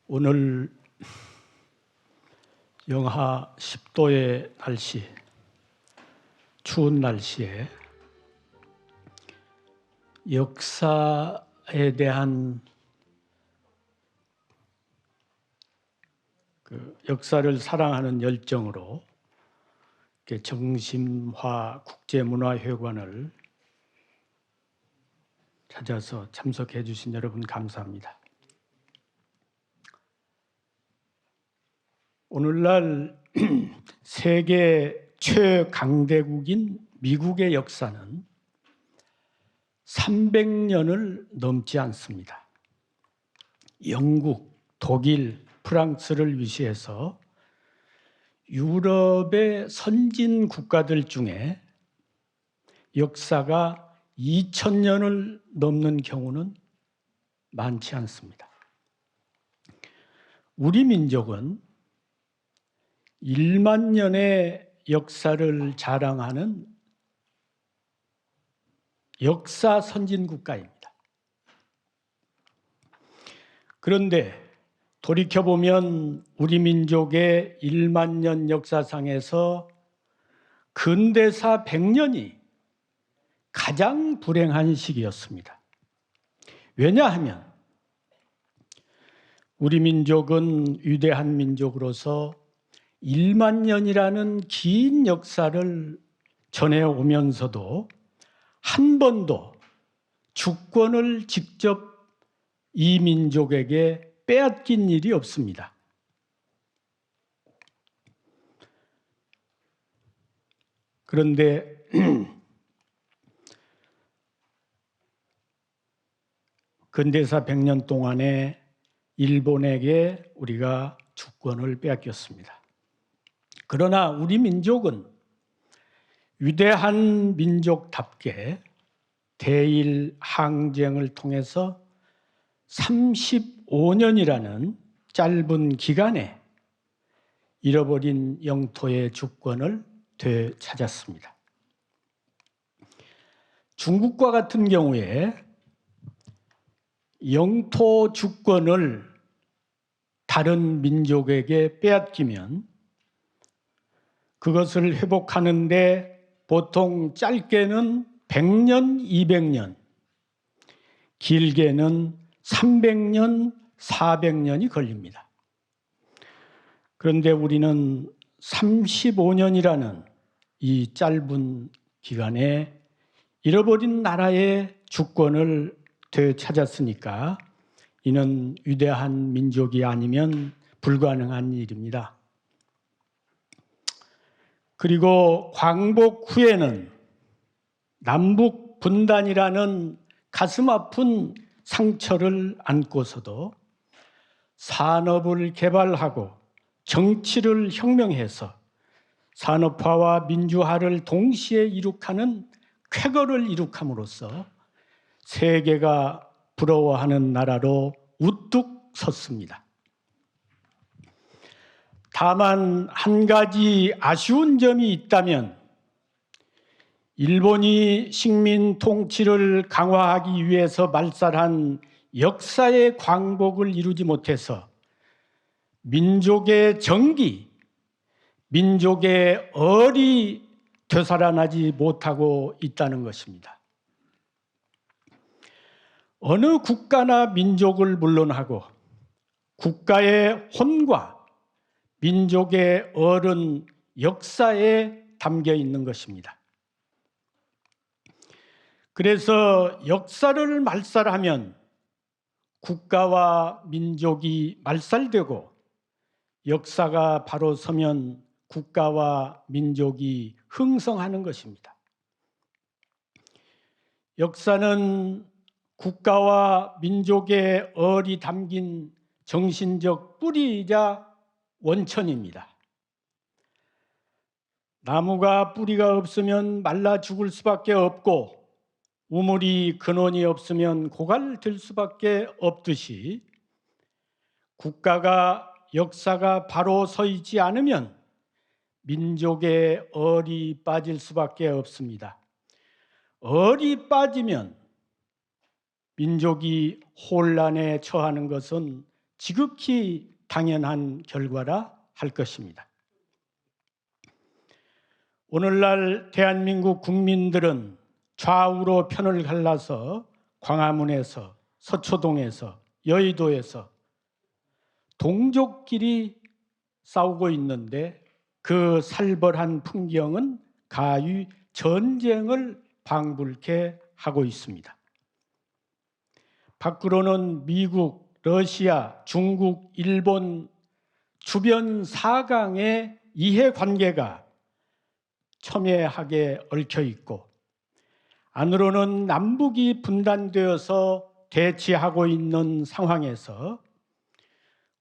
오늘 영하 10도의 날씨, 추운 날씨에 역사에 대한 역사를 사랑하는 열정으로 정심화 국제문화회관을 찾아서 참석해 주신 여러분 감사합니다. 오늘날 세계 최강대국인 미국의 역사는 300년을 넘지 않습니다. 영국, 독일, 프랑스를 위시해서 유럽의 선진 국가들 중에 역사가 2000년을 넘는 경우는 많지 않습니다. 우리 민족은 1만 년의 역사를 자랑하는 역사 선진 국가입니다. 그런데 돌이켜보면 우리 민족의 1만 년 역사상에서 근대사 100년이 가장 불행한 시기였습니다. 왜냐하면 우리 민족은 위대한 민족으로서 1만 년이라는 긴 역사를 전해오면서도 한 번도 주권을 직접 이 민족에게 빼앗긴 일이 없습니다. 그런데 근대사 100년 동안에 일본에게 우리가 주권을 빼앗겼습니다. 그러나 우리 민족은 위대한 민족답게 대일 항쟁을 통해서 35년이라는 짧은 기간에 잃어버린 영토의 주권을 되찾았습니다. 중국과 같은 경우에 영토 주권을 다른 민족에게 빼앗기면 그것을 회복하는데 보통 짧게는 100년, 200년, 길게는 300년, 400년이 걸립니다. 그런데 우리는 35년이라는 이 짧은 기간에 잃어버린 나라의 주권을 되찾았으니까 이는 위대한 민족이 아니면 불가능한 일입니다. 그리고 광복 후에는 남북 분단이라는 가슴 아픈 상처를 안고서도 산업을 개발하고 정치를 혁명해서 산업화와 민주화를 동시에 이룩하는 쾌거를 이룩함으로써 세계가 부러워하는 나라로 우뚝 섰습니다. 다만 한 가지 아쉬운 점이 있다면 일본이 식민 통치를 강화하기 위해서 말살한 역사의 광복을 이루지 못해서 민족의 정기, 민족의 얼이 되살아나지 못하고 있다는 것입니다. 어느 국가나 민족을 물론하고 국가의 혼과 민족의 얼은 역사에 담겨 있는 것입니다. 그래서 역사를 말살하면 국가와 민족이 말살되고 역사가 바로 서면 국가와 민족이 흥성하는 것입니다. 역사는 국가와 민족의 얼이 담긴 정신적 뿌리이자 원천입니다. 나무가 뿌리가 없으면 말라 죽을 수밖에 없고 우물이 근원이 없으면 고갈될 수밖에 없듯이 국가가 역사가 바로 서 있지 않으면 민족의 얼이 빠질 수밖에 없습니다. 얼이 빠지면 민족이 혼란에 처하는 것은 지극히 당연한 결과라 할 것입니다. 오늘날 대한민국 국민들은 좌우로 편을 갈라서 광화문에서 서초동에서 여의도에서 동족끼리 싸우고 있는데 그 살벌한 풍경은 가히 전쟁을 방불케 하고 있습니다. 밖으로는 미국, 러시아, 중국, 일본 주변 사강의 이해관계가 첨예하게 얽혀 있고 안으로는 남북이 분단되어서 대치하고 있는 상황에서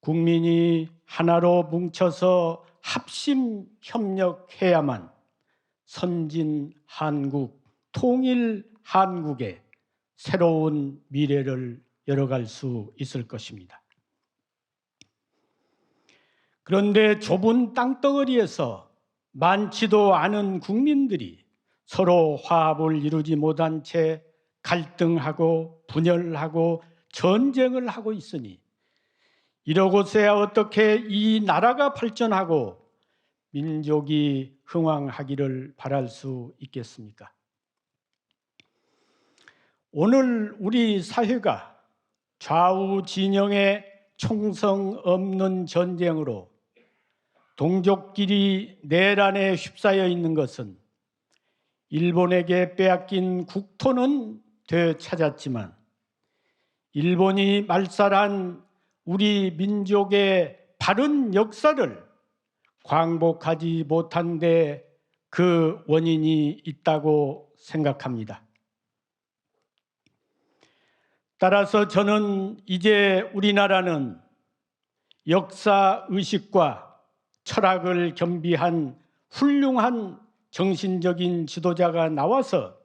국민이 하나로 뭉쳐서 합심 협력해야만 선진 한국, 통일 한국의 새로운 미래를 열어갈 수 있을 것입니다. 그런데 좁은 땅덩어리에서 많지도 않은 국민들이 서로 화합을 이루지 못한 채 갈등하고 분열하고 전쟁을 하고 있으니 이러고서야 어떻게 이 나라가 발전하고 민족이 흥왕하기를 바랄 수 있겠습니까? 오늘 우리 사회가 좌우 진영의 총성 없는 전쟁으로 동족끼리 내란에 휩싸여 있는 것은 일본에게 빼앗긴 국토는 되찾았지만 일본이 말살한 우리 민족의 바른 역사를 광복하지 못한 데 그 원인이 있다고 생각합니다. 따라서 저는 이제 우리나라는 역사의식과 철학을 겸비한 훌륭한 정신적인 지도자가 나와서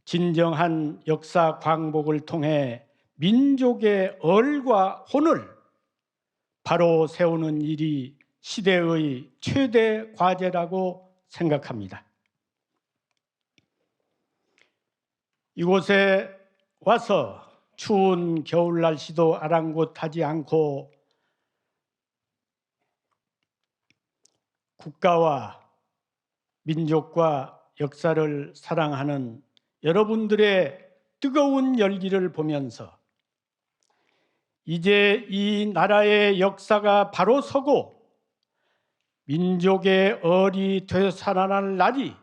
진정한 역사 광복을 통해 민족의 얼과 혼을 바로 세우는 일이 시대의 최대 과제라고 생각합니다. 이곳에 와서 추운 겨울 날씨도 아랑곳하지 않고 국가와 민족과 역사를 사랑하는 여러분들의 뜨거운 열기를 보면서 이제 이 나라의 역사가 바로 서고 민족의 얼이 되살아날 날이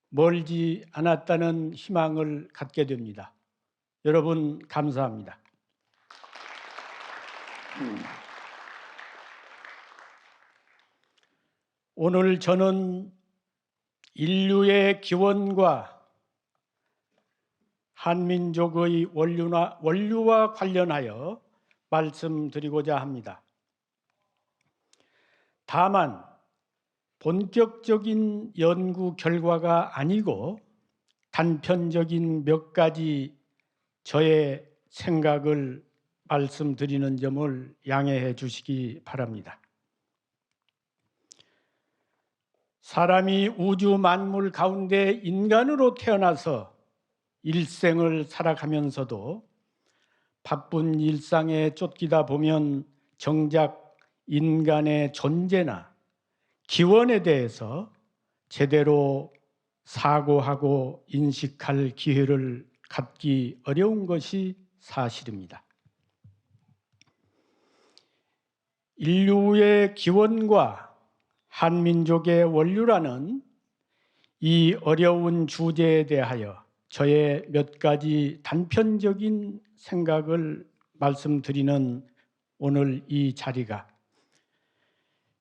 멀지 않았다는 희망을 갖게 됩니다. 여러분 감사합니다. 오늘 저는 인류의 기원과 한민족의 원류와 관련하여 말씀드리고자 합니다. 다만 본격적인 연구 결과가 아니고 단편적인 몇 가지 저의 생각을 말씀드리는 점을 양해해 주시기 바랍니다. 사람이 우주 만물 가운데 인간으로 태어나서 일생을 살아가면서도 바쁜 일상에 쫓기다 보면 정작 인간의 존재나 기원에 대해서 제대로 사고하고 인식할 기회를 갖기 어려운 것이 사실입니다. 인류의 기원과 한민족의 원류라는 이 어려운 주제에 대하여 저의 몇 가지 단편적인 생각을 말씀드리는 오늘 이 자리가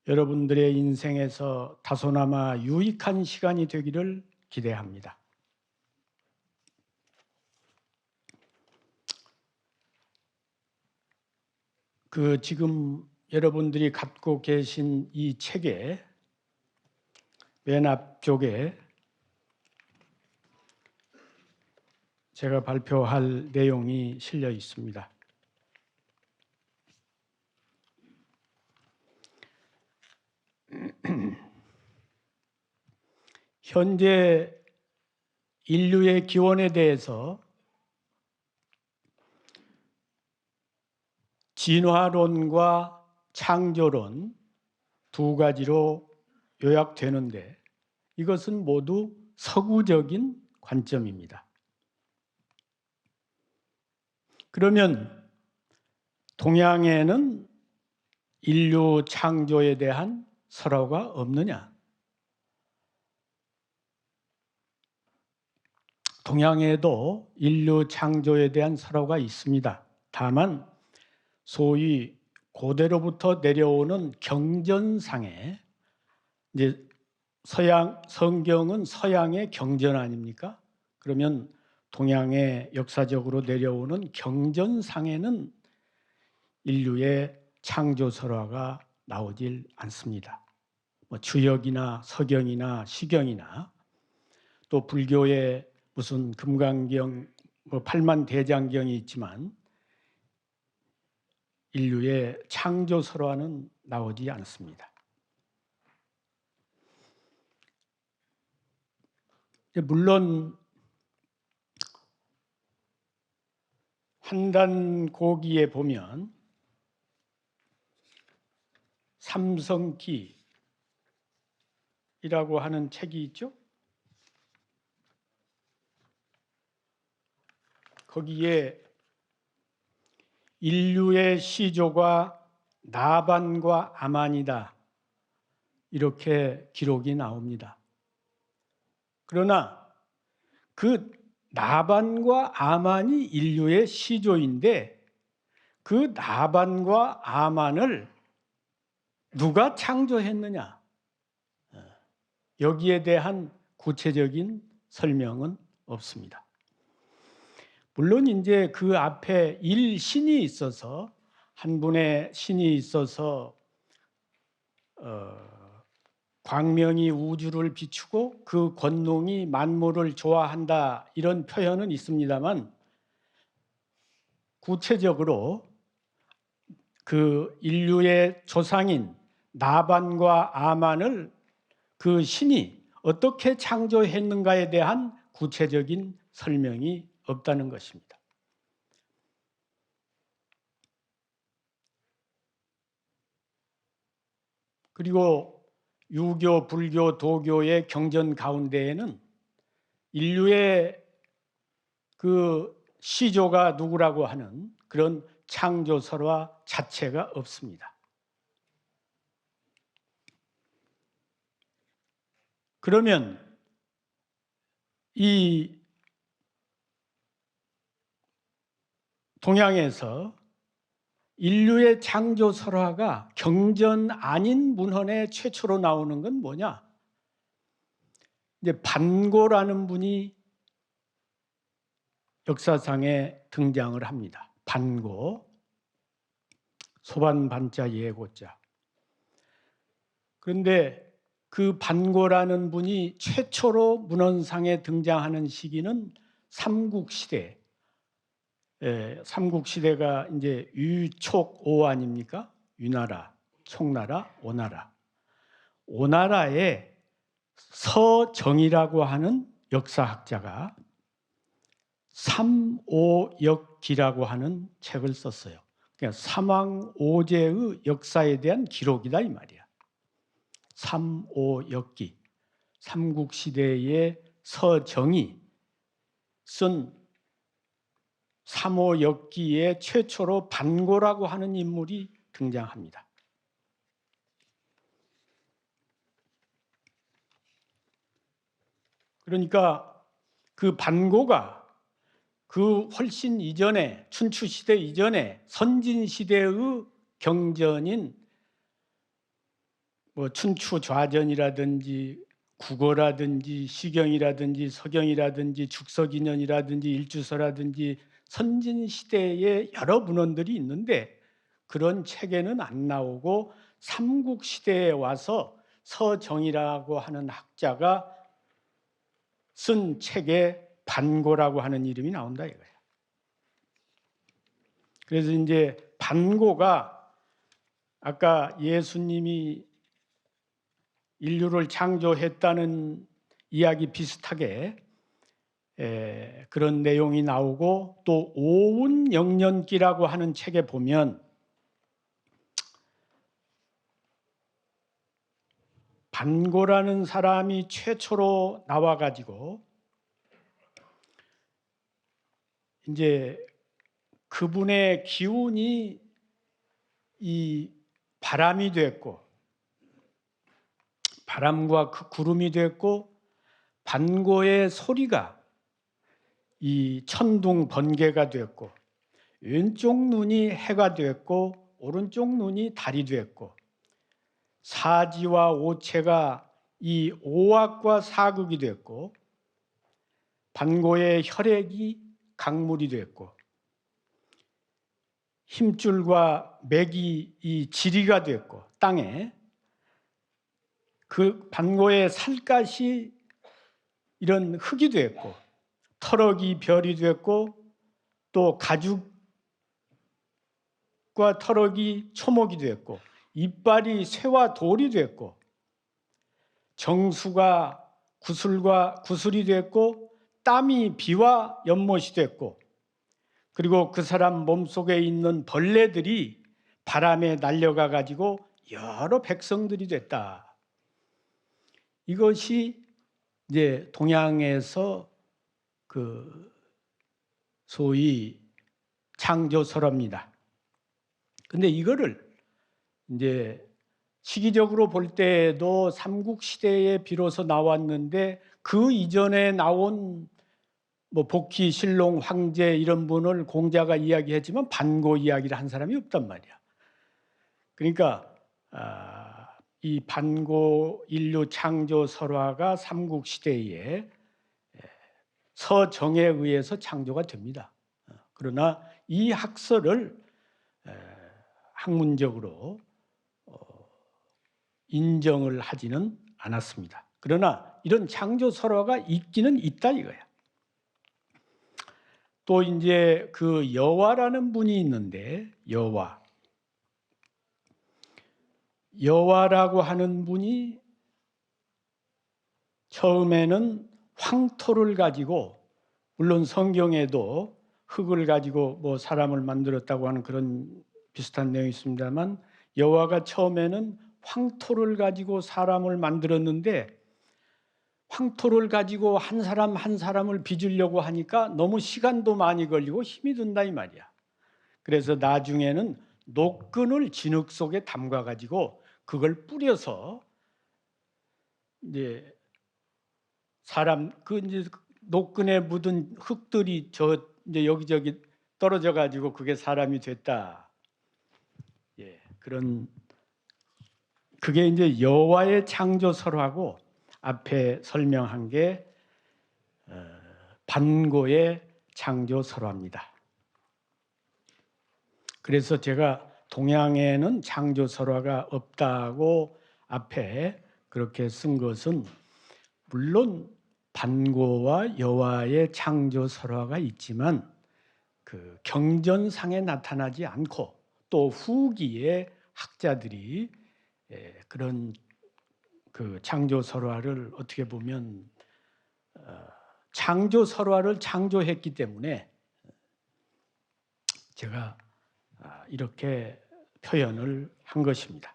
여러분들의 인생에서 다소나마 유익한 시간이 되기를 기대합니다. 지금 여러분들이 갖고 계신 이 책의 맨 앞쪽에 제가 발표할 내용이 실려 있습니다. 현재 인류의 기원에 대해서 진화론과 창조론 두 가지로 요약되는데 이것은 모두 서구적인 관점입니다. 그러면 동양에는 인류 창조에 대한 설화가 없느냐? 동양에도 인류 창조에 대한 설화가 있습니다. 다만 소위 고대로부터 내려오는 경전상에 이제 성경은 서양의 경전 아닙니까? 그러면 동양에 역사적으로 내려오는 경전상에는 인류의 창조 설화가 나오질 않습니다. 주역이나 서경이나 시경이나 또 불교의 무슨 금강경, 팔만대장경이 있지만 인류의 창조 설화는 나오지 않습니다. 물론 한단고기에 보면 삼성기라고 하는 책이 있죠. 거기에 인류의 시조가 나반과 아만이다 이렇게 기록이 나옵니다. 그러나 그 나반과 아만이 인류의 시조인데 그 나반과 아만을 누가 창조했느냐? 여기에 대한 구체적인 설명은 없습니다. 물론 이제 그 앞에 일신이 있어서 한 분의 신이 있어서 광명이 우주를 비추고 그 권능이 만물을 조화한다 이런 표현은 있습니다만 구체적으로 그 인류의 조상인 나반과 아만을 그 신이 어떻게 창조했는가에 대한 구체적인 설명이 없다는 것입니다. 그리고 유교, 불교, 도교의 경전 가운데에는 인류의 그 시조가 누구라고 하는 그런 창조 설화 자체가 없습니다. 그러면 이 동양에서 인류의 창조 설화가 경전 아닌 문헌에 최초로 나오는 건 뭐냐? 이제 반고라는 분이 역사상에 등장을 합니다. 반고, 소반반자 예고자. 그런데 그 반고라는 분이 최초로 문헌상에 등장하는 시기는 삼국시대. 삼국시대가 이제 유촉오 아닙니까? 유나라, 총나라, 오나라. 오나라에 서정이라고 하는 역사학자가 삼오역기라고 하는 책을 썼어요. 그러니까 삼왕오제의 역사에 대한 기록이다 이 말이야. 삼오역기. 삼국시대의 서정이 쓴 삼오역기에 최초로 반고라고 하는 인물이 등장합니다. 그러니까 그 반고가 그 훨씬 이전에 춘추시대 이전에 선진시대의 경전인 춘추좌전이라든지 국어라든지 시경이라든지 서경이라든지 죽서기년이라든지 일주서라든지 선진시대의 여러 문헌들이 있는데 그런 책에는 안 나오고 삼국시대에 와서 서정이라고 하는 학자가 쓴 책에 반고라고 하는 이름이 나온다 이거예요. 그래서 이제 반고가 아까 예수님이 인류를 창조했다는 이야기 비슷하게 그런 내용이 나오고 또 오운영년기라고 하는 책에 보면 반고라는 사람이 최초로 나와가지고 이제 그분의 기운이 이 바람이 됐고, 바람과 그 구름이 됐고, 반고의 소리가 이 천둥 번개가 됐고, 왼쪽 눈이 해가 됐고 오른쪽 눈이 달이 됐고, 사지와 오체가 이 오악과 사극이 됐고, 반고의 혈액이 강물이 됐고, 힘줄과 맥이 이 지리가 됐고, 땅에 그 반고의 살갗이 이런 흙이 됐고, 터럭이 별이 됐고, 또 가죽과 터럭이 초목이 됐고, 이빨이 쇠와 돌이 됐고, 정수가 구슬이 됐고, 땀이 비와 연못이 됐고, 그리고 그 사람 몸속에 있는 벌레들이 바람에 날려가 가지고 여러 백성들이 됐다. 이것이 이제 동양에서 그 소위 창조설화입니다. 근데 이거를 이제 시기적으로 볼 때도 삼국시대에 비로소 나왔는데, 그 이전에 나온 뭐 복희, 신롱, 황제 이런 분을 공자가 이야기했지만 반고 이야기를 한 사람이 없단 말이야. 그러니까 이 반고 인류 창조 설화가 삼국시대에 서정에 의해서 창조가 됩니다. 그러나 이 학설을 학문적으로 인정을 하지는 않았습니다. 그러나 이런 창조 설화가 있기는 있다 이거야. 또 이제 그 여화라는 분이 있는데, 여화라고 하는 분이 처음에는 황토를 가지고, 물론 성경에도 흙을 가지고 뭐 사람을 만들었다고 하는 그런 비슷한 내용이 있습니다만, 여화가 처음에는 황토를 가지고 사람을 만들었는데, 황토를 가지고 한 사람 한 사람을 빚으려고 하니까 너무 시간도 많이 걸리고 힘이 든다 이 말이야. 그래서 나중에는 노끈을 진흙 속에 담가 가지고 그걸 뿌려서 이제 사람 그 이제 노끈에 묻은 흙들이 이제 여기저기 떨어져 가지고 그게 사람이 됐다. 예, 그런 그게 이제 여화의 창조설화고, 앞에 설명한 게 반고의 창조설화입니다. 그래서 제가 동양에는 창조설화가 없다고 앞에 그렇게 쓴 것은, 물론 반고와 여화의 창조설화가 있지만 그 경전상에 나타나지 않고, 또 후기에 학자들이 그런 그 창조설화를 어떻게 보면 창조설화를 창조했기 때문에 제가 이렇게 표현을 한 것입니다.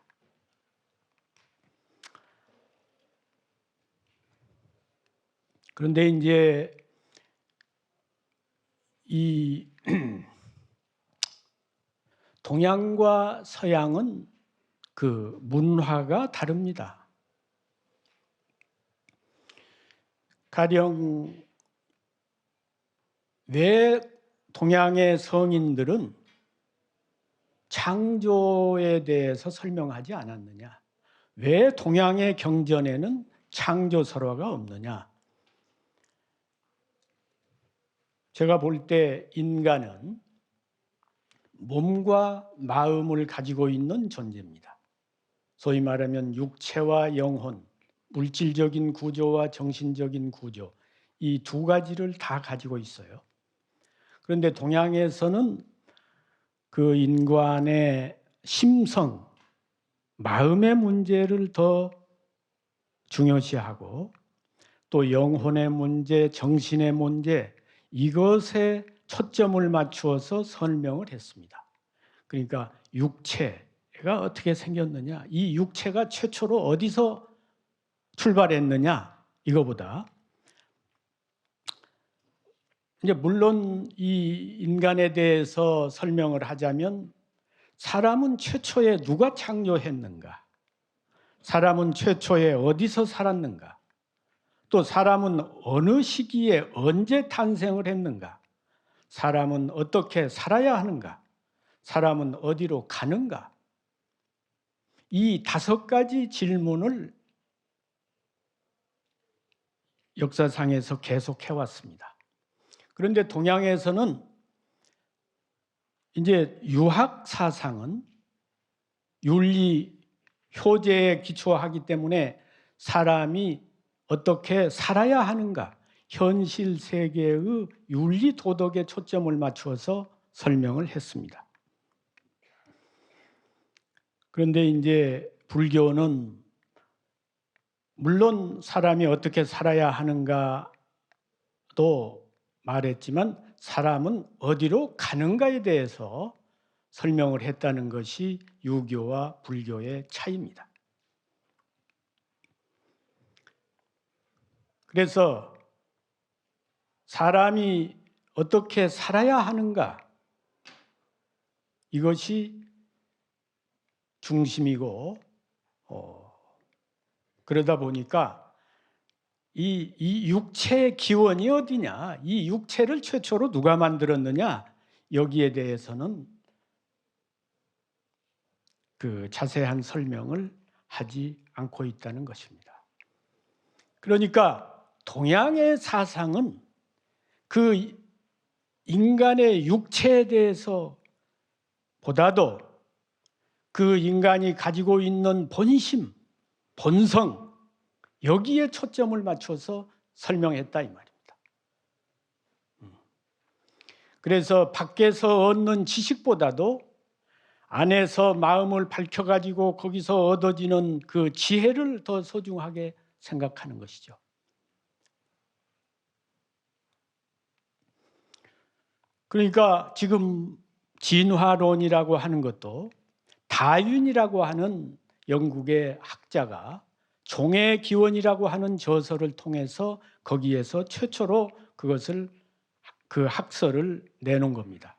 그런데 이제 이 동양과 서양은 그 문화가 다릅니다. 가령 왜 동양의 성인들은 창조에 대해서 설명하지 않았느냐? 왜 동양의 경전에는 창조설화가 없느냐? 제가 볼 때 인간은 몸과 마음을 가지고 있는 존재입니다. 소위 말하면 육체와 영혼, 물질적인 구조와 정신적인 구조, 이 두 가지를 다 가지고 있어요. 그런데 동양에서는 그 인간의 심성, 마음의 문제를 더 중요시하고, 또 영혼의 문제, 정신의 문제, 이것에 초점을 맞추어서 설명을 했습니다. 그러니까 육체가 어떻게 생겼느냐, 이 육체가 최초로 어디서 출발했느냐 이거보다 이제 물론 이 인간에 대해서 설명을 하자면 사람은 최초에 누가 창조했는가? 사람은 최초에 어디서 살았는가? 또 사람은 어느 시기에 언제 탄생을 했는가? 사람은 어떻게 살아야 하는가? 사람은 어디로 가는가? 이 5가지 질문을 역사상에서 계속 해왔습니다. 그런데 동양에서는 이제 유학 사상은 윤리 효제에 기초하기 때문에 사람이 어떻게 살아야 하는가, 현실 세계의 윤리 도덕에 초점을 맞추어서 설명을 했습니다. 그런데 이제 불교는 물론 사람이 어떻게 살아야 하는가도 말했지만 사람은 어디로 가는가에 대해서 설명을 했다는 것이 유교와 불교의 차이입니다. 그래서 사람이 어떻게 살아야 하는가 이것이 중심이고 그러다 보니까 이 육체의 기원이 어디냐, 이 육체를 최초로 누가 만들었느냐 여기에 대해서는 그 자세한 설명을 하지 않고 있다는 것입니다. 그러니까 동양의 사상은 그 인간의 육체에 대해서 보다도 그 인간이 가지고 있는 본심, 본성 여기에 초점을 맞춰서 설명했다 이 말입니다. 그래서 밖에서 얻는 지식보다도 안에서 마음을 밝혀가지고 거기서 얻어지는 그 지혜를 더 소중하게 생각하는 것이죠. 그러니까 지금 진화론이라고 하는 것도 다윈이라고 하는 영국의 학자가 종의 기원이라고 하는 저서를 통해서 거기에서 최초로 그것을 그 학설을 내놓은 겁니다.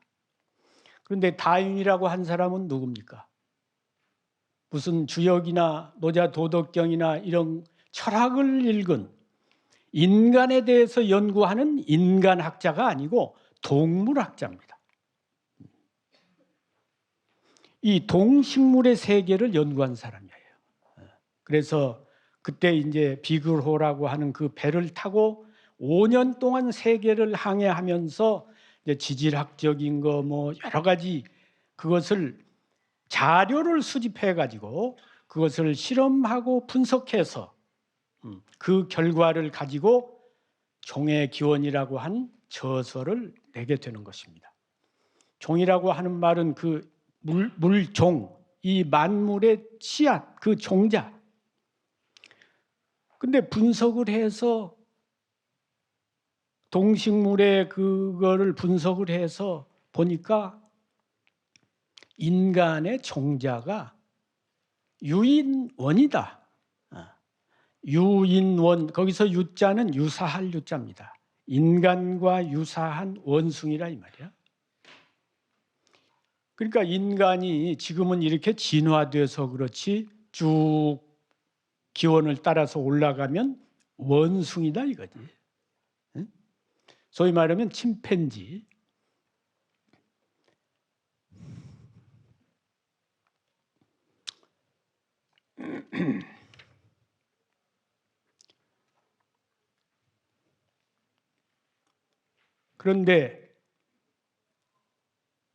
그런데 다윈이라고 한 사람은 누굽니까? 무슨 주역이나 노자 도덕경이나 이런 철학을 읽은 인간에 대해서 연구하는 인간학자가 아니고 동물학자입니다. 이 동식물의 세계를 연구한 사람이에요. 그래서 그때 이제 비글호라고 하는 그 배를 타고 5년 동안 세계를 항해하면서 이제 지질학적인 거 뭐 여러 가지 그것을 자료를 수집해 가지고 그것을 실험하고 분석해서 그 결과를 가지고 종의 기원이라고 한 저서를 내게 되는 것입니다. 종이라고 하는 말은 그 물종, 이 만물의 씨앗, 그 종자. 근데 분석을 해서 동식물의 그거를 분석을 해서 보니까 인간의 종자가 유인원이다. 유인원, 거기서 유자는 유사할 유자입니다. 인간과 유사한 원숭이라 이 말이야. 그러니까 인간이 지금은 이렇게 진화돼서 그렇지 쭉 기원을 따라서 올라가면 원숭이다 이거지. 소위 말하면 침팬지. 그런데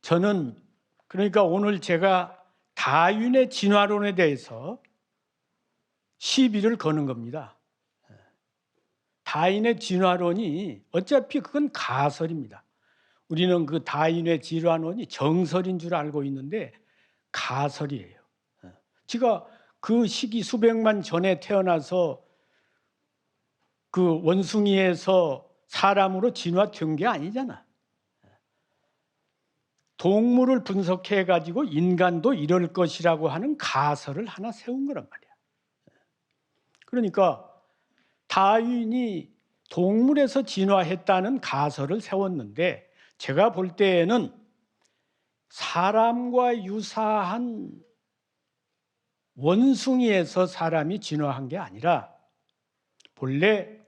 저는 그러니까 오늘 제가 다윈의 진화론에 대해서 시비를 거는 겁니다. 다윈의 진화론이 어차피 그건 가설입니다. 우리는 그 다윈의 진화론이 정설인 줄 알고 있는데 가설이에요. 제가 그 시기 수백만 전에 태어나서 그 원숭이에서 사람으로 진화된 게 아니잖아. 동물을 분석해 가지고 인간도 이럴 것이라고 하는 가설을 하나 세운 거란 말이야. 그러니까 다윈이 동물에서 진화했다는 가설을 세웠는데 제가 볼 때에는 사람과 유사한 원숭이에서 사람이 진화한 게 아니라 본래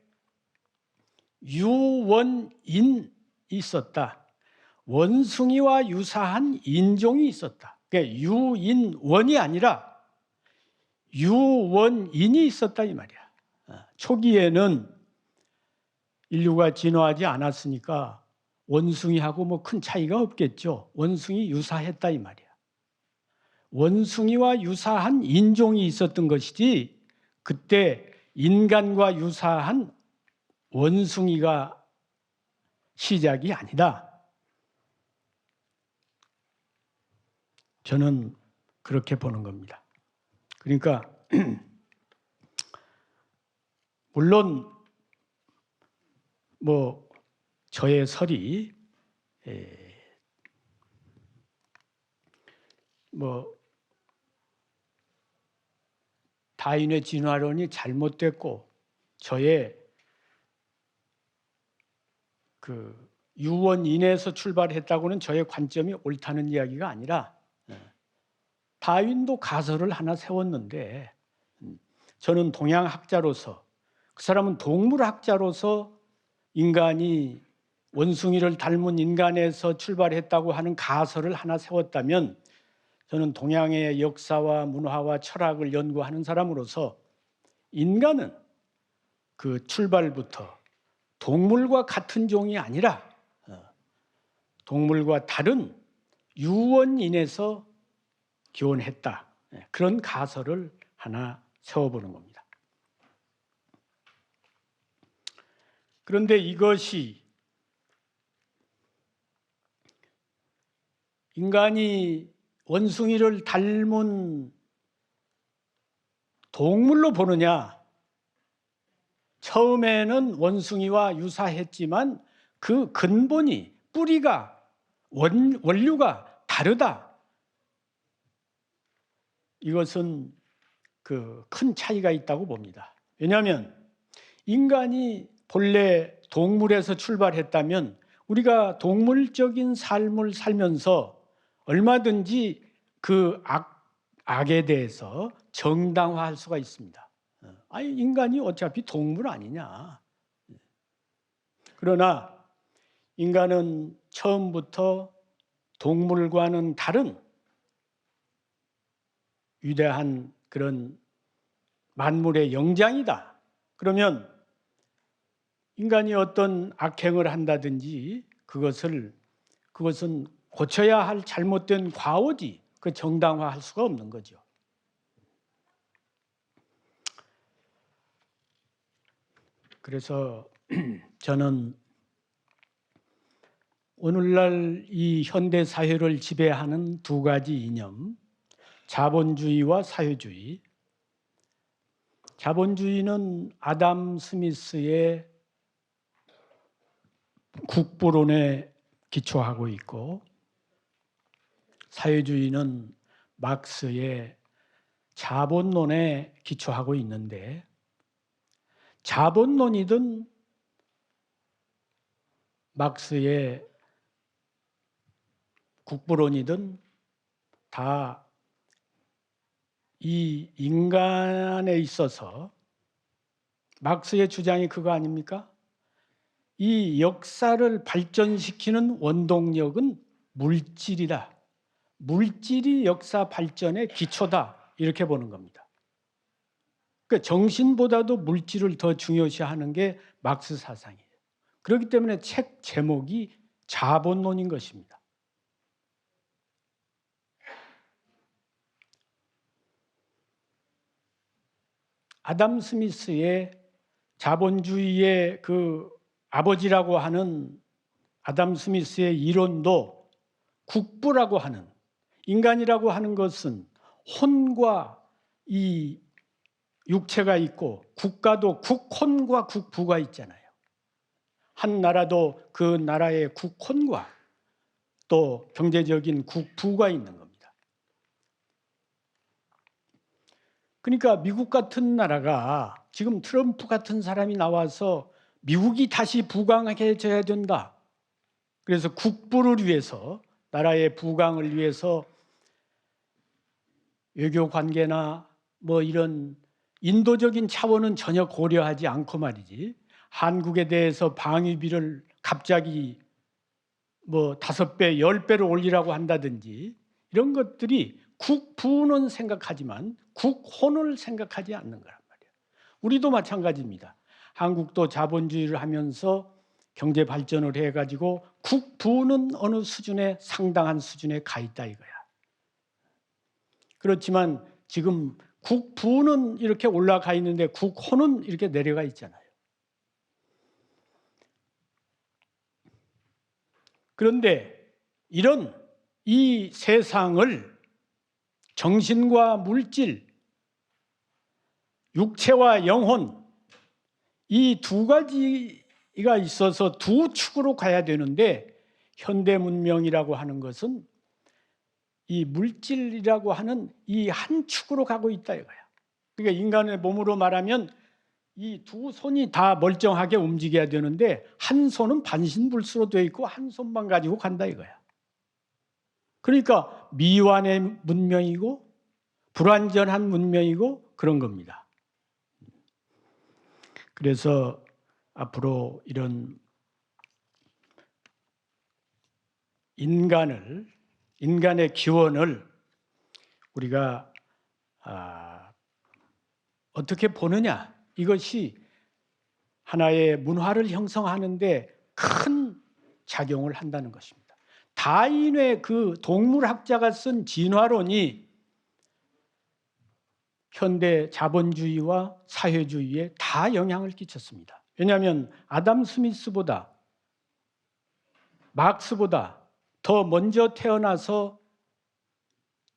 유원인이 있었다. 원숭이와 유사한 인종이 있었다. 그러니까 유인원이 아니라 유원인이 있었다 이 말이야. 초기에는 인류가 진화하지 않았으니까 원숭이하고 뭐 큰 차이가 없겠죠. 원숭이 유사했다 이 말이야. 원숭이와 유사한 인종이 있었던 것이지 그때 인간과 유사한 원숭이가 시작이 아니다. 저는 그렇게 보는 겁니다. 그러니까 물론 뭐 저의 설이 뭐 다윈의 진화론이 잘못됐고 저의 그 유원인에서 출발했다고는 저의 관점이 옳다는 이야기가 아니라 다윈도 가설을 하나 세웠는데 저는 동양학자로서 그 사람은 동물학자로서 인간이 원숭이를 닮은 인간에서 출발했다고 하는 가설을 하나 세웠다면 저는 동양의 역사와 문화와 철학을 연구하는 사람으로서 인간은 그 출발부터 동물과 같은 종이 아니라 동물과 다른 유원인에서 기원했다. 그런 가설을 하나 세워보는 겁니다. 그런데 이것이 인간이 원숭이를 닮은 동물로 보느냐? 처음에는 원숭이와 유사했지만 그 근본이 뿌리가 원류가 다르다. 이것은 그 큰 차이가 있다고 봅니다. 왜냐하면 인간이 본래 동물에서 출발했다면 우리가 동물적인 삶을 살면서 얼마든지 그 악에 대해서 정당화할 수가 있습니다. 아니 인간이 어차피 동물 아니냐. 그러나 인간은 처음부터 동물과는 다른 위대한 그런 만물의 영장이다. 그러면 인간이 어떤 악행을 한다든지 그것은 고쳐야 할 잘못된 과오지 그 정당화할 수가 없는 거죠. 그래서 저는 오늘날 이 현대 사회를 지배하는 두 가지 이념, 자본주의와 사회주의. 자본주의는 아담 스미스의 국부론에 기초하고 있고 사회주의는 막스의 자본론에 기초하고 있는데 자본론이든 막스의 국부론이든 다 이 인간에 있어서 막스의 주장이 그거 아닙니까? 이 역사를 발전시키는 원동력은 물질이다. 물질이 역사 발전의 기초다. 이렇게 보는 겁니다. 그러니까 정신보다도 물질을 더 중요시하는 게 막스 사상이에요. 그렇기 때문에 책 제목이 자본론인 것입니다. 아담 스미스의 자본주의의 그 아버지라고 하는 아담 스미스의 이론도 국부라고 하는 인간이라고 하는 것은 혼과 이 육체가 있고 국가도 국혼과 국부가 있잖아요. 한 나라도 그 나라의 국혼과 또 경제적인 국부가 있는 겁니다. 그러니까 미국 같은 나라가 지금 트럼프 같은 사람이 나와서 미국이 다시 부강해져야 된다. 그래서 국부를 위해서, 나라의 부강을 위해서 외교 관계나 뭐 이런 인도적인 차원은 전혀 고려하지 않고 말이지, 한국에 대해서 방위비를 갑자기 뭐 5배, 10배를 올리라고 한다든지, 이런 것들이 국부는 생각하지만 국혼을 생각하지 않는 거란 말이에요. 우리도 마찬가지입니다. 한국도 자본주의를 하면서 경제 발전을 해가지고 국부는 어느 수준에, 상당한 수준에 가 있다 이거야. 그렇지만 지금 국부는 이렇게 올라가 있는데 국혼은 이렇게 내려가 있잖아요. 그런데 이런 이 세상을 정신과 물질, 육체와 영혼, 이 두 가지가 있어서 두 축으로 가야 되는데, 현대 문명이라고 하는 것은 이 물질이라고 하는 이 한 축으로 가고 있다 이거야. 그러니까 인간의 몸으로 말하면 이 두 손이 다 멀쩡하게 움직여야 되는데, 한 손은 반신불수로 되어 있고 한 손만 가지고 간다 이거야. 그러니까 미완의 문명이고 불완전한 문명이고 그런 겁니다. 그래서 앞으로 이런 인간의 기원을 우리가 어떻게 보느냐, 이것이 하나의 문화를 형성하는데 큰 작용을 한다는 것입니다. 다윈의 그 동물학자가 쓴 진화론이 현대 자본주의와 사회주의에 다 영향을 끼쳤습니다. 왜냐하면 아담 스미스보다, 막스보다 더 먼저 태어나서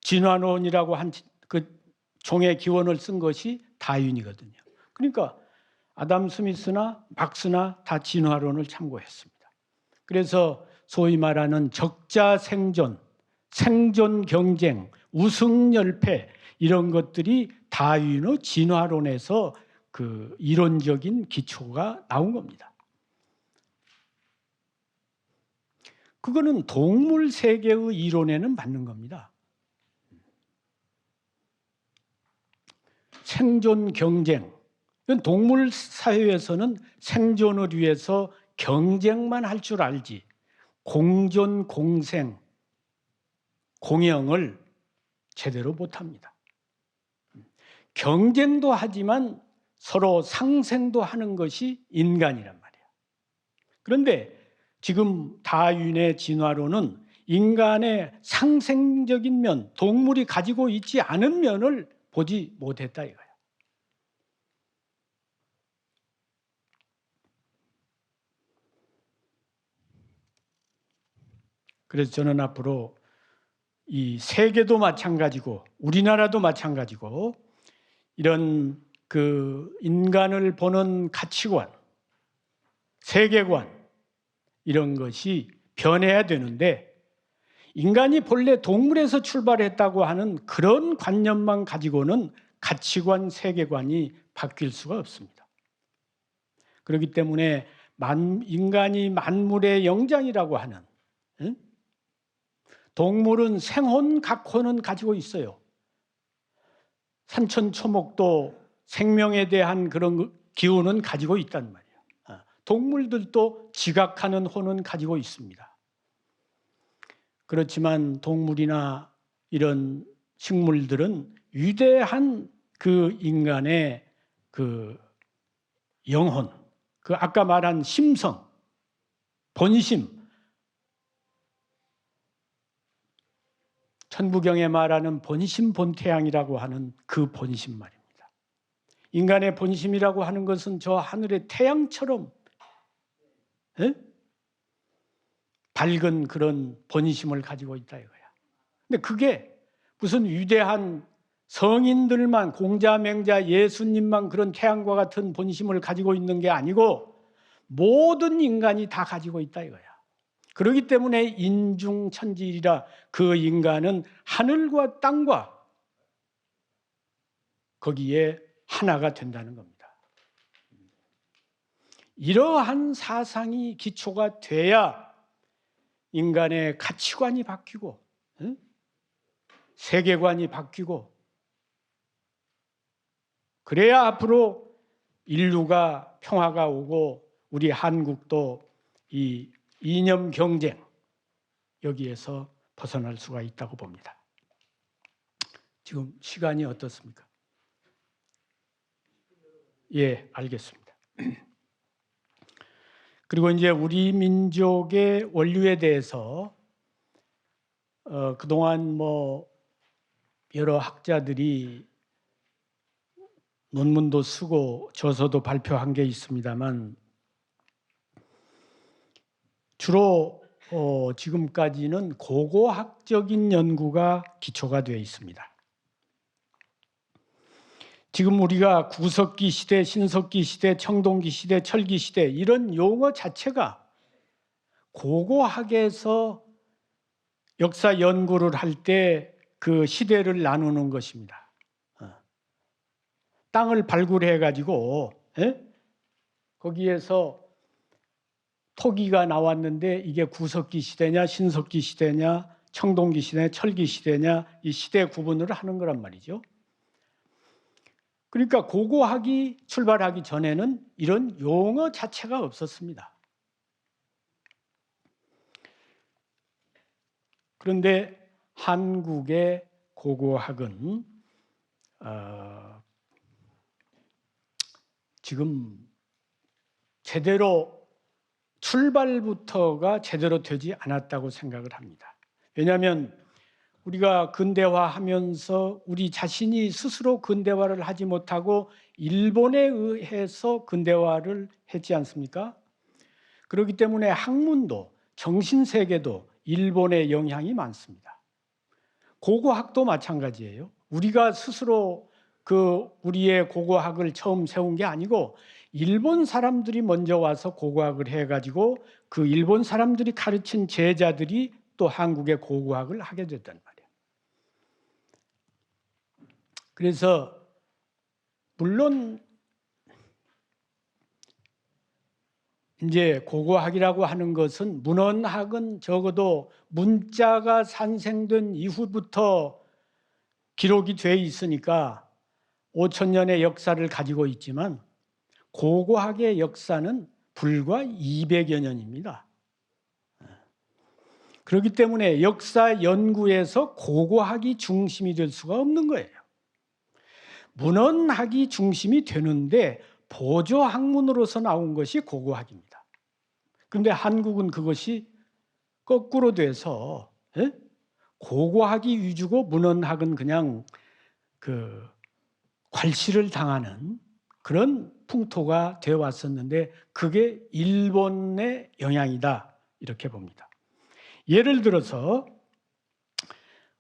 진화론이라고 한 그 종의 기원을 쓴 것이 다윈이거든요. 그러니까 아담 스미스나 막스나 다 진화론을 참고했습니다. 그래서 소위 말하는 적자 생존, 생존 경쟁, 우승 열패, 이런 것들이 다윈의 진화론에서 그 이론적인 기초가 나온 겁니다. 그거는 동물 세계의 이론에는 맞는 겁니다. 생존 경쟁, 동물 사회에서는 생존을 위해서 경쟁만 할 줄 알지 공존, 공생, 공영을 제대로 못합니다. 경쟁도 하지만 서로 상생도 하는 것이 인간이란 말이야. 그런데 지금 다윈의 진화론은 인간의 상생적인 면, 동물이 가지고 있지 않은 면을 보지 못했다 이거야. 그래서 저는 앞으로 이 세계도 마찬가지고 우리나라도 마찬가지고 이런 그 인간을 보는 가치관, 세계관, 이런 것이 변해야 되는데, 인간이 본래 동물에서 출발했다고 하는 그런 관념만 가지고는 가치관, 세계관이 바뀔 수가 없습니다. 그렇기 때문에 인간이 만물의 영장이라고 하는, 동물은 생혼, 각혼은 가지고 있어요. 산천초목도 생명에 대한 그런 기운은 가지고 있단 말이에요. 동물들도 지각하는 혼은 가지고 있습니다. 그렇지만 동물이나 이런 식물들은 위대한 그 인간의 그 영혼, 그 아까 말한 심성, 본심, 천부경에 말하는 본심 본태양이라고 하는 그 본심 말입니다. 인간의 본심이라고 하는 것은 저 하늘의 태양처럼 밝은 그런 본심을 가지고 있다 이거야. 근데 그게 무슨 위대한 성인들만, 공자맹자, 예수님만 그런 태양과 같은 본심을 가지고 있는 게 아니고 모든 인간이 다 가지고 있다 이거야. 그렇기 때문에 인중천지이라, 그 인간은 하늘과 땅과 거기에 하나가 된다는 겁니다. 이러한 사상이 기초가 돼야 인간의 가치관이 바뀌고 세계관이 바뀌고 그래야 앞으로 인류가 평화가 오고 우리 한국도 이 이념 경쟁 여기에서 벗어날 수가 있다고 봅니다. 지금 시간이 어떻습니까? 예, 알겠습니다. 그리고 이제 우리 민족의 원류에 대해서 그동안 뭐 여러 학자들이 논문도 쓰고 저서도 발표한 게 있습니다만 주로 지금까지는 고고학적인 연구가 기초가 되어 있습니다. 지금 우리가 구석기 시대, 신석기 시대, 청동기 시대, 철기 시대 이런 용어 자체가 고고학에서 역사 연구를 할 때 그 시대를 나누는 것입니다. 땅을 발굴해 가지고 거기에서 토기가 나왔는데 이게 구석기 시대냐, 신석기 시대냐, 청동기 시대냐, 철기 시대냐 이 시대 구분을 하는 거란 말이죠. 그러니까 고고학이 출발하기 전에는 이런 용어 자체가 없었습니다. 그런데 한국의 고고학은 지금 제대로 출발부터가 제대로 되지 않았다고 생각을 합니다. 왜냐하면 우리가 근대화하면서 우리 자신이 스스로 근대화를 하지 못하고 일본에 의해서 근대화를 했지 않습니까? 그렇기 때문에 학문도 정신세계도 일본의 영향이 많습니다. 고고학도 마찬가지예요. 우리가 스스로 우리의 고고학을 처음 세운 게 아니고 일본 사람들이 먼저 와서 고고학을 해가지고 그 일본 사람들이 가르친 제자들이 또 한국의 고고학을 하게 됐단 말이에요. 그래서 물론 이제 고고학이라고 하는 것은 문헌학은 적어도 문자가 산생된 이후부터 기록이 돼 있으니까 5,000년의 역사를 가지고 있지만 고고학의 역사는 불과 200여 년입니다. 그렇기 때문에 역사 연구에서 고고학이 중심이 될 수가 없는 거예요. 문헌학이 중심이 되는데 보조학문으로서 나온 것이 고고학입니다. 그런데 한국은 그것이 거꾸로 돼서 고고학이 위주고 문헌학은 그냥 괄시를 당하는 그런 풍토가 되어 왔었는데 그게 일본의 영향이다 이렇게 봅니다. 예를 들어서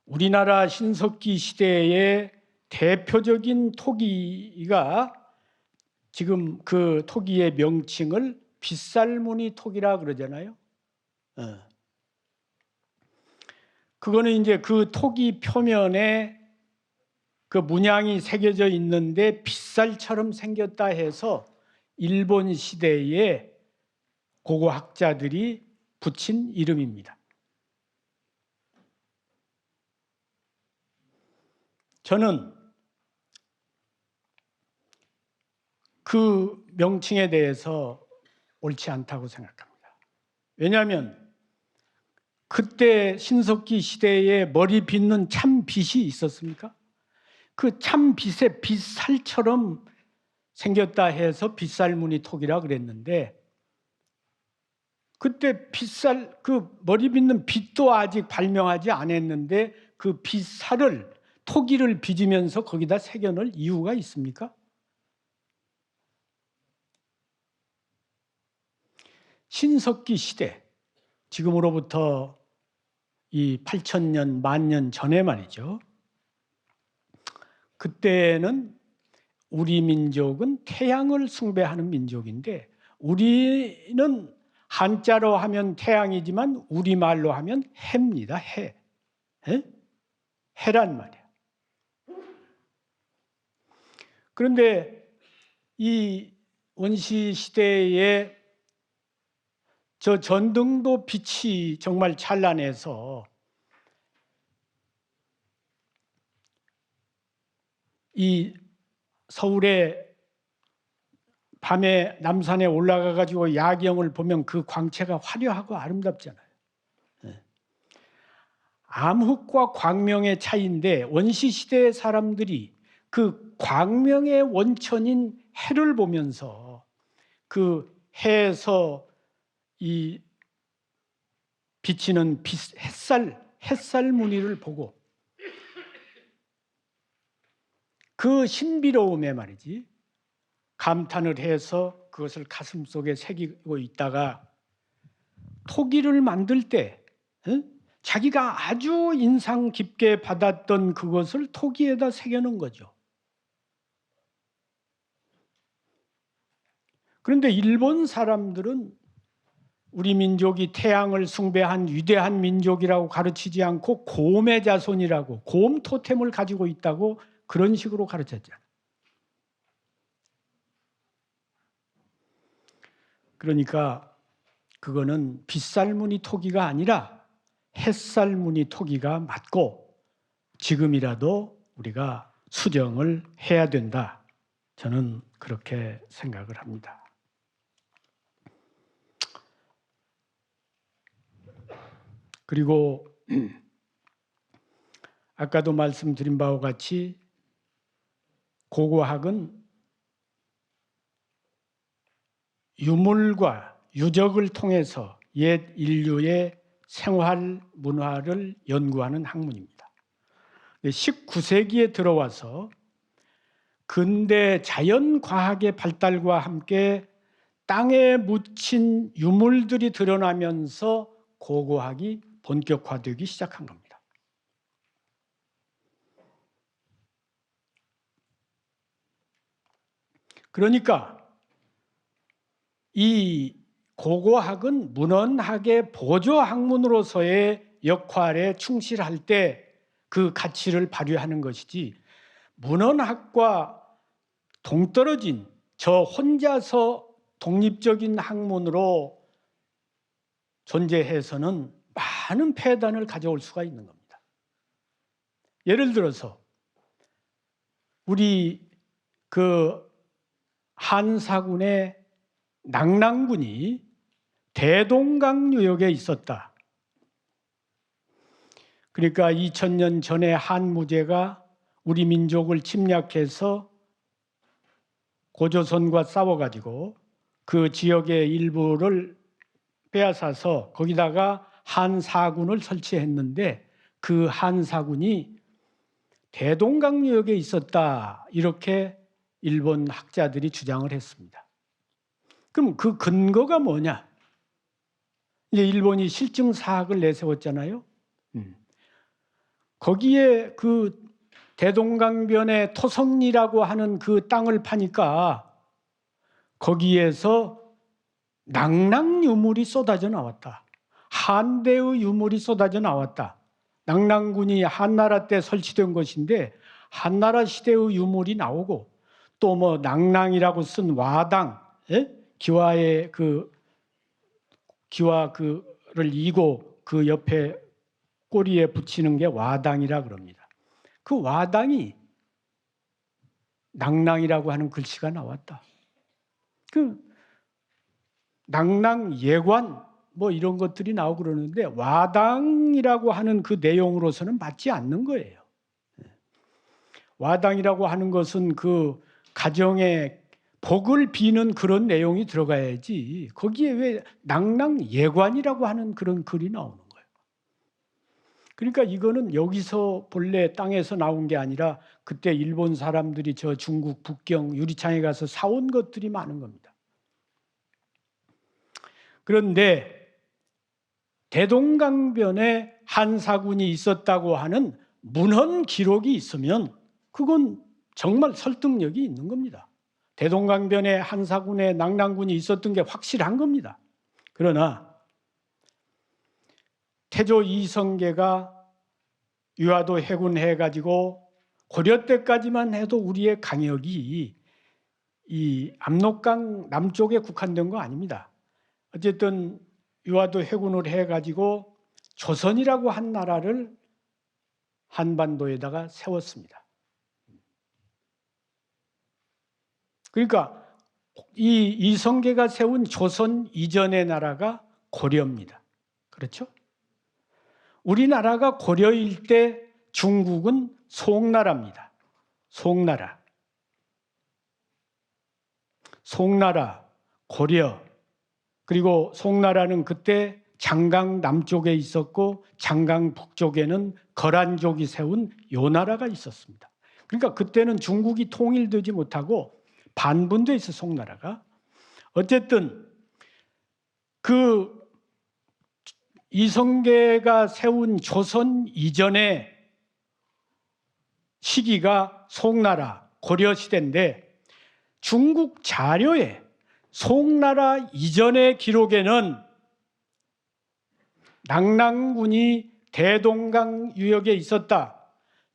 우리나라 신석기 시대의 대표적인 토기가 지금 그 토기의 명칭을 빗살무늬 토기라 그러잖아요. 그거는 이제 그 토기 표면에 그 문양이 새겨져 있는데 빗살처럼 생겼다 해서 일본 시대의 고고학자들이 붙인 이름입니다. 저는 그 명칭에 대해서 옳지 않다고 생각합니다. 왜냐하면 그때 신석기 시대에 머리 빗는 참빗이 있었습니까? 그 참빗의 빗살처럼 생겼다 해서 빗살무늬 토기라 그랬는데 그때 빗살 그 머리 빗는 빗도 아직 발명하지 않았는데 그 빗살을 토기를 빚으면서 거기다 새겨놓을 이유가 있습니까? 신석기 시대, 지금으로부터 이 8,000년, 10,000년 전에 말이죠. 그때는 우리 민족은 태양을 숭배하는 민족인데 우리는 한자로 하면 태양이지만 우리말로 하면 해입니다. 해. 해란 말이에요. 그런데 이 원시 시대에 저 전등도 빛이 정말 찬란해서 이 서울에 밤에 남산에 올라가 가지고 야경을 보면 그 광채가 화려하고 아름답잖아요. 암흑과 광명의 차이인데 원시 시대의 사람들이 그 광명의 원천인 해를 보면서 그 해에서 이 비치는 햇살 무늬를 보고 그 신비로움에 말이지 감탄을 해서 그것을 가슴속에 새기고 있다가 토기를 만들 때 자기가 아주 인상 깊게 받았던 그것을 토기에다 새겨놓은 거죠. 그런데 일본 사람들은 우리 민족이 태양을 숭배한 위대한 민족이라고 가르치지 않고 곰의 자손이라고 곰 토템을 가지고 있다고 그런 식으로 가르쳤잖아요. 그러니까 그거는 빗살무늬 토기가 아니라 햇살무늬 토기가 맞고 지금이라도 우리가 수정을 해야 된다. 저는 그렇게 생각을 합니다. 그리고 아까도 말씀드린 바와 같이 고고학은 유물과 유적을 통해서 옛 인류의 생활 문화를 연구하는 학문입니다. 19세기에 들어와서 근대 자연과학의 발달과 함께 땅에 묻힌 유물들이 드러나면서 고고학이 본격화되기 시작한 겁니다. 그러니까 이 고고학은 문헌학의 보조학문으로서의 역할에 충실할 때 그 가치를 발휘하는 것이지 문헌학과 동떨어진 저 혼자서 독립적인 학문으로 존재해서는 많은 폐단을 가져올 수가 있는 겁니다. 예를 들어서 우리 그 한사군의 낙랑군이 대동강유역에 있었다. 그러니까 2000년 전에 한무제가 우리 민족을 침략해서 고조선과 싸워가지고 그 지역의 일부를 빼앗아서 거기다가 한사군을 설치했는데 그 한사군이 대동강유역에 있었다. 이렇게 일본 학자들이 주장을 했습니다. 그럼 그 근거가 뭐냐? 이제 일본이 실증사학을 내세웠잖아요. 거기에 그 대동강변의 토성리라고 하는 그 땅을 파니까 거기에서 낙랑유물이 쏟아져 나왔다. 한대의 유물이 쏟아져 나왔다. 낙랑군이 한나라 때 설치된 것인데 한나라 시대의 유물이 나오고 또 뭐 낙랑이라고 쓴 와당, 기와의 그 기와 그를 이고 그 옆에 꼬리에 붙이는 게 와당이라 그럽니다. 그 와당이 낙랑이라고 하는 글씨가 나왔다. 그 낙랑 예관 뭐 이런 것들이 나오고 그러는데 와당이라고 하는 그 내용으로서는 맞지 않는 거예요. 와당이라고 하는 것은 그 가정에 복을 비는 그런 내용이 들어가야지 거기에 왜 낙랑 예관이라고 하는 그런 글이 나오는 거예요. 그러니까 이거는 여기서 본래 땅에서 나온 게 아니라 그때 일본 사람들이 저 중국 북경 유리창에 가서 사온 것들이 많은 겁니다. 그런데 대동강변에 한사군이 있었다고 하는 문헌 기록이 있으면 그건 정말 설득력이 있는 겁니다. 대동강변에 한사군에 낙랑군이 있었던 게 확실한 겁니다. 그러나 태조 이성계가 유화도 해군해 가지고 고려 때까지만 해도 우리의 강역이 이 압록강 남쪽에 국한된 거 아닙니다. 어쨌든 유화도 해군을 해가지고 조선이라고 한 나라를 한반도에다가 세웠습니다. 그러니까 이 이성계가 세운 조선 이전의 나라가 고려입니다. 그렇죠? 우리나라가 고려일 때 중국은 송나라입니다. 송나라. 송나라, 고려. 그리고 송나라는 그때 장강 남쪽에 있었고 장강 북쪽에는 거란족이 세운 요 나라가 있었습니다. 그러니까 그때는 중국이 통일되지 못하고 반분돼 있어 송나라가. 어쨌든 그 이성계가 세운 조선 이전의 시기가 송나라, 고려 시대인데 중국 자료에 송나라 이전의 기록에는 낙랑군이 대동강 유역에 있었다,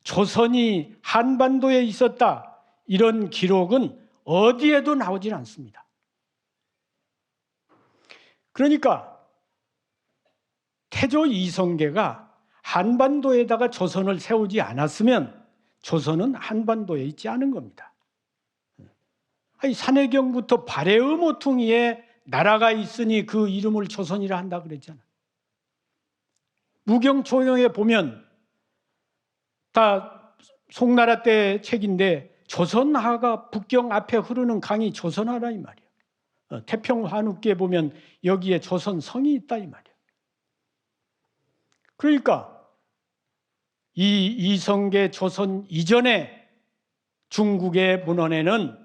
조선이 한반도에 있었다, 이런 기록은 어디에도 나오질 않습니다. 그러니까 태조 이성계가 한반도에다가 조선을 세우지 않았으면 조선은 한반도에 있지 않은 겁니다. 아니, 산해경부터 발해의 모퉁이에 나라가 있으니 그 이름을 조선이라 한다 그랬잖아. 무경초용에 보면 다 송나라 때 책인데 조선하가 북경 앞에 흐르는 강이 조선하라 이 말이야. 태평환욱기에 보면 여기에 조선성이 있다 이 말이야. 그러니까 이 이성계 조선 이전에 중국의 문헌에는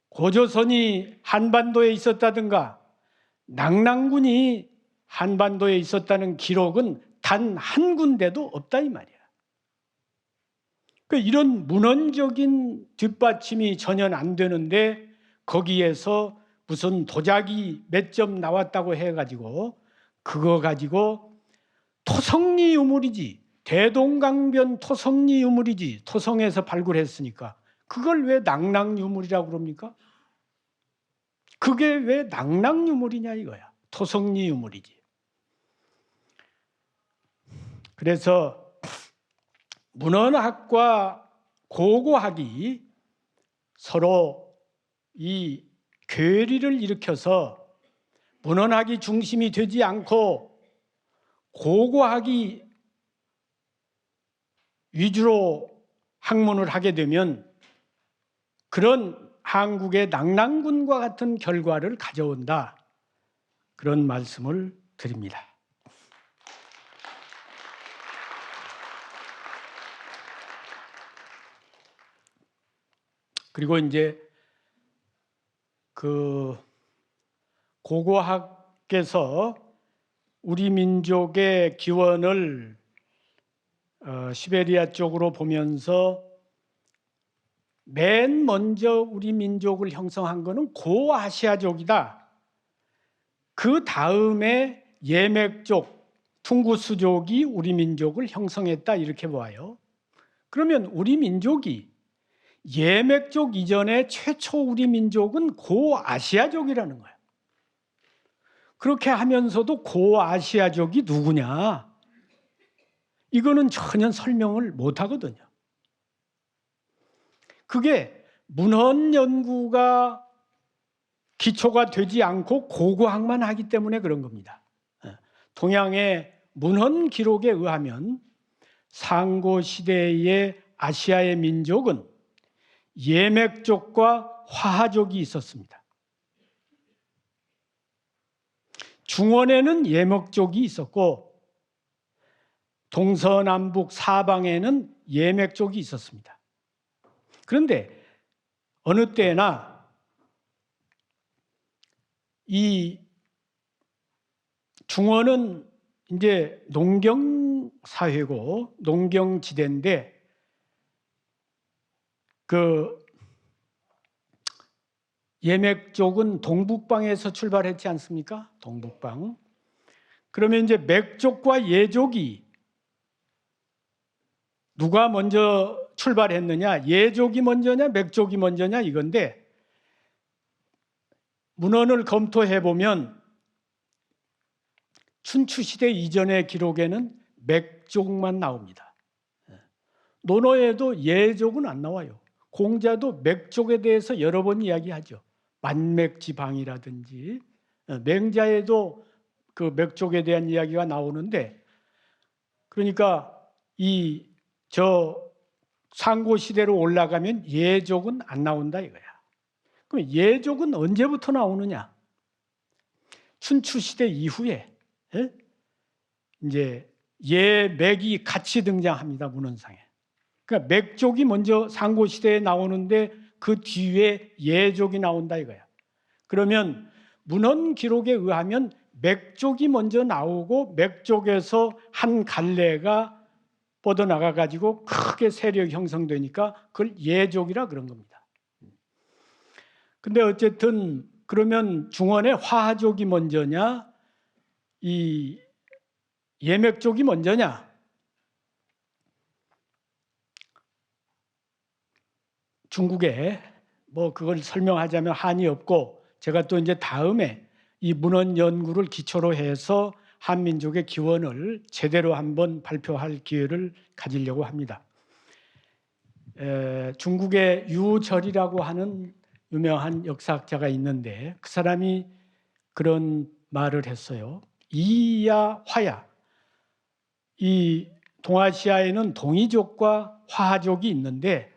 고조선이 한반도에 있었다든가 낙랑군이 한반도에 있었다는 기록은 단 한 군데도 없다 이 말이야. 그러니까 이런 문헌적인 뒷받침이 전혀 안 되는데 거기에서 무슨 도자기 몇 점 나왔다고 해가지고 그거 가지고 토성리 유물이지, 대동강변 토성리 유물이지, 토성에서 발굴했으니까 그걸 왜 낙랑 유물이라고 그럽니까? 그게 왜 낙랑 유물이냐 이거야. 토성리 유물이지. 그래서 문헌학과 고고학이 서로 이 괴리를 일으켜서 문헌학이 중심이 되지 않고 고고학이 위주로 학문을 하게 되면 그런 한국의 낙랑군과 같은 결과를 가져온다. 그런 말씀을 드립니다. 그리고 이제 그 고고학께서 우리 민족의 기원을 시베리아 쪽으로 보면서 맨 먼저 우리 민족을 형성한 것은 고아시아족이다. 그 다음에 예맥족, 퉁구스족이 우리 민족을 형성했다 이렇게 봐요. 그러면 우리 민족이 예맥족 이전에 최초 우리 민족은 고아시아족이라는 거예요. 그렇게 하면서도 고아시아족이 누구냐? 이거는 전혀 설명을 못 하거든요. 그게 문헌 연구가 기초가 되지 않고 고고학만 하기 때문에 그런 겁니다. 동양의 문헌 기록에 의하면 상고 시대의 아시아의 민족은 예맥족과 화하족이 있었습니다. 중원에는 예맥족이 있었고 동서남북 사방에는 예맥족이 있었습니다. 그런데 어느 때나 이 중원은 이제 농경 사회고 농경지대인데 그 예맥족은 동북방에서 출발했지 않습니까? 동북방. 그러면 이제 맥족과 예족이 누가 먼저 출발했느냐, 예족이 먼저냐, 맥족이 먼저냐 이건데, 문헌을 검토해 보면 춘추시대 이전의 기록에는 맥족만 나옵니다. 논어에도 예족은 안 나와요. 공자도 맥족에 대해서 여러 번 이야기하죠. 만맥지방이라든지, 맹자에도 그 맥족에 대한 이야기가 나오는데, 그러니까 상고 시대로 올라가면 예족은 안 나온다 이거야. 그럼 예족은 언제부터 나오느냐? 춘추 시대 이후에 이제 예맥이 같이 등장합니다, 문헌상에. 그러니까 맥족이 먼저 상고 시대에 나오는데 그 뒤에 예족이 나온다 이거야. 그러면 문헌 기록에 의하면 맥족이 먼저 나오고 맥족에서 한 갈래가 뻗어나가 가지고 크게 세력이 형성되니까 그걸 예족이라 그런 겁니다. 근데 어쨌든 그러면 중원의 화족이 먼저냐, 이 예맥족이 먼저냐? 중국에 뭐 그걸 설명하자면 한이 없고, 제가 또 이제 다음에 이 문헌 연구를 기초로 해서 한민족의 기원을 제대로 한번 발표할 기회를 가지려고 합니다. 중국의 유절이라고 하는 유명한 역사학자가 있는데 그 사람이 그런 말을 했어요. 이야 화야. 이 동아시아에는 동이족과 화족이 있는데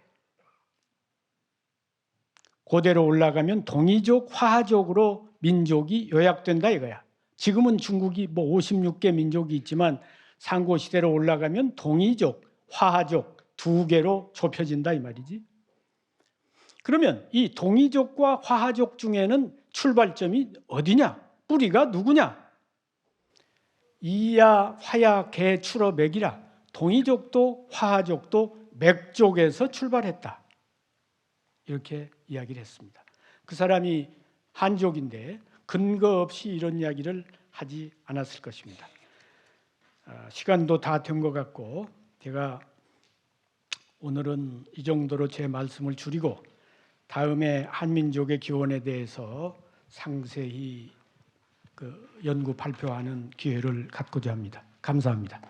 고대로 올라가면 동이족, 화족으로 민족이 요약된다 이거야. 지금은 중국이 뭐 56개 민족이 있지만 상고 시대로 올라가면 동이족, 화족 두 개로 좁혀진다 이 말이지. 그러면 이 동이족과 화족 중에는 출발점이 어디냐? 뿌리가 누구냐? 이야, 화야, 개, 출어, 맥이라. 동이족도 화족도 맥족에서 출발했다. 이렇게 이야기를 했습니다. 그 사람이 한족인데 근거 없이 이런 이야기를 하지 않았을 것입니다. 시간도 다 된 것 같고 제가 오늘은 이 정도로 제 말씀을 줄이고 다음에 한민족의 기원에 대해서 상세히 연구 발표하는 기회를 갖고자 합니다. 감사합니다.